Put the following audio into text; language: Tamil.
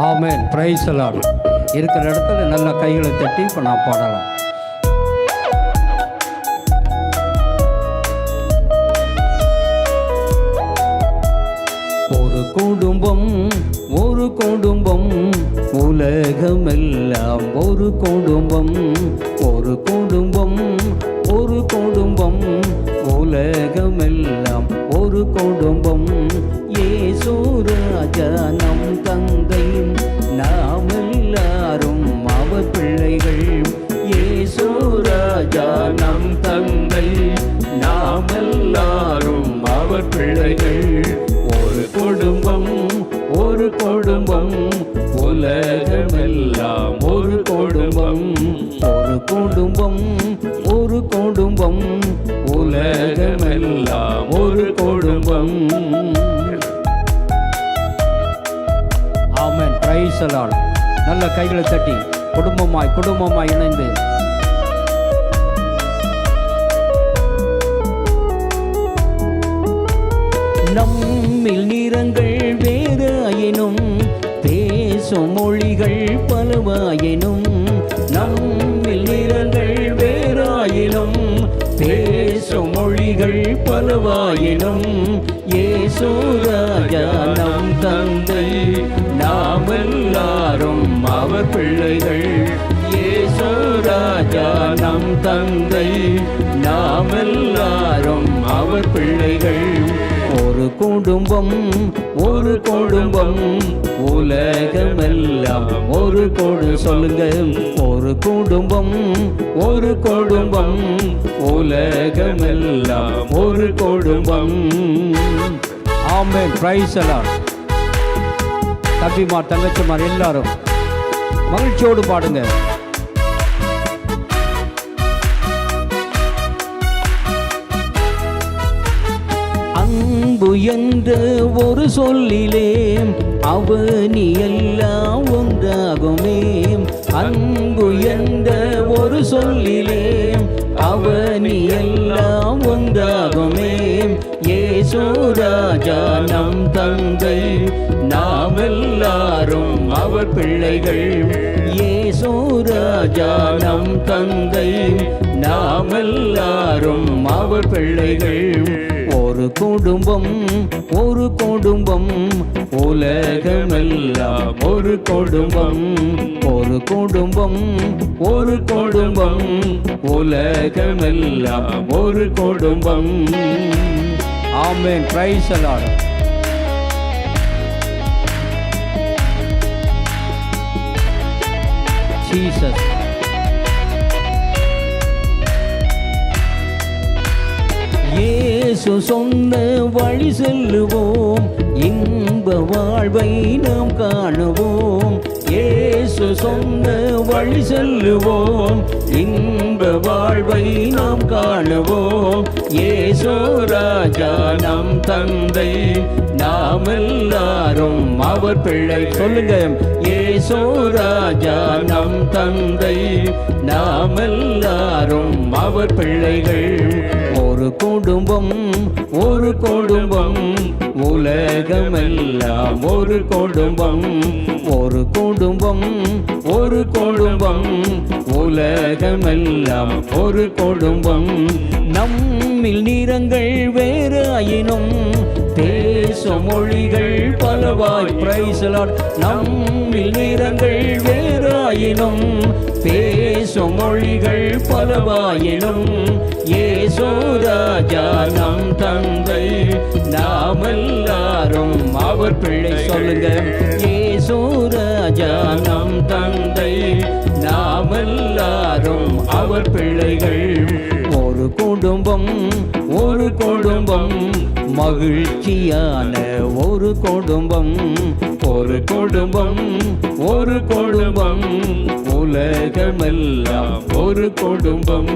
ஆமென். Praise the Lord. இருக்கிற இடத்துல நல்ல கைகளை தட்டி இப்போ நான் பாடலாம். ஒரு குடும்பம் ஒரு குடும்பம் உலகமெல்லாம் ஒரு குடும்பம், ஒரு குடும்பம் ஒரு குடும்பம் உலகமெல்லாம் ஒரு குடும்பம். இயேசு ராஜா நம் தந்தை, நாம் எல்லாரும் அவர் பிள்ளைகள். இயேசு ராஜா நம் தந்தை, நாம் எல்லாரும் அவர் பிள்ளைகள். ஒரு குடும்பம் ஒரு குடும்பம் உலகமெல்லாம் ஒரு குடும்பம், ஒரு குடும்பம் ஒரு குடும்பம் உலகமெல்லாம் ஒரு குடும்பம். ஆமென். Praise the lord. நல்ல கைகளை தட்டி குடும்பமாய் இணைந்து நம்மில் நிறங்கள் வேறாயினும் பேசும் மொழிகள் பலவாயினும், நம்மில் நிறங்கள் வேறாயினும் பேசும் மொழிகள் பலவாயினும். இயேசு ராஜா நம் தந்தை, நாம் எல்லாரும் அவர் பிள்ளைகள். இயேசு ராஜா நம் தந்தை, நாம் எல்லாரும் அவர் பிள்ளைகள். ஒரு குடும்பம் ஒரு குடும்பம் உலகமெல்லாம் ஒரு சொல்லுங்க. ஒரு குடும்பம் ஒரு குடும்பம் உலகமெல்லாம் ஒரு குடும்பம். ஆமென். Praise the Lord. தம்பிமார் தங்கச்சிமார் எல்லாரும் மகிழ்ச்சியோடு பாடுங்க. அன்பு என்ற ஒரு சொல்லிலே அவனி எல்லாம் ஒன்றாகுமே. அன்பு என்ற ஒரு சொல்லிலே அவனி எல்லாம் ஒன்றாகுமே. இயேசு ராஜா நம் தந்தை, நாம் எல்லாரும் அவர் பிள்ளைகள். இயேசு ராஜா நம் தந்தை, நாம் எல்லாரும் அவர் பிள்ளைகள். ஒரு குடும்பம் ஒரு குடும்பம் உலகமெல்லாம் ஒரு குடும்பம், ஒரு குடும்பம் ஒரு குடும்பம் உலகமெல்லாம் ஒரு குடும்பம். ஆமென். Praise the lord. ஜீசஸ். இயேசு சொன்ன வழி செல்லுவோம், இன்ப வாழ்வை நாம் காணுவோம். இயேசு சொன்ன வழி செல்லுவோம், இன்ப வாழ்வை நாம் காணுவோம். இயேசு ராஜா நம் தந்தை, நாம் எல்லாரும் அவர் பிள்ளை. சொல்லுங்க. இயேசு ராஜா நம் தந்தை, நாம் எல்லாரும் அவர் பிள்ளைகள். ஒரு குடும்பம் ஒரு குடும்பம் உலகமெல்லாம் ஒரு குடும்பம், ஒரு குடும்பம் ஒரு குடும்பம் உலகமெல்லாம் ஒரு குடும்பம். நம்மில் நிறங்கள் வேறாயினும் பேசும் மொழிகள் பலவாய். Price the Lord. நம்மில் நிறங்கள் வேறாயினும் பேசும் மொழிகள் பலவாயினும். இயேசு ராஜா நம் தந்தை, நாம் எல்லாரும் அவர் பிள்ளை. சொல்லுங்க. இயேசு ராஜா நம் தந்தை, நாம் எல்லாரும் அவர் பிள்ளைகள். ஒரு குடும்பம் ஒரு குடும்பம் மகிழ்ச்சியான ஒரு குடும்பம், ஒரு குடும்பம் ஒரு குடும்பம் உலகமெல்லாம் ஒரு குடும்பம்.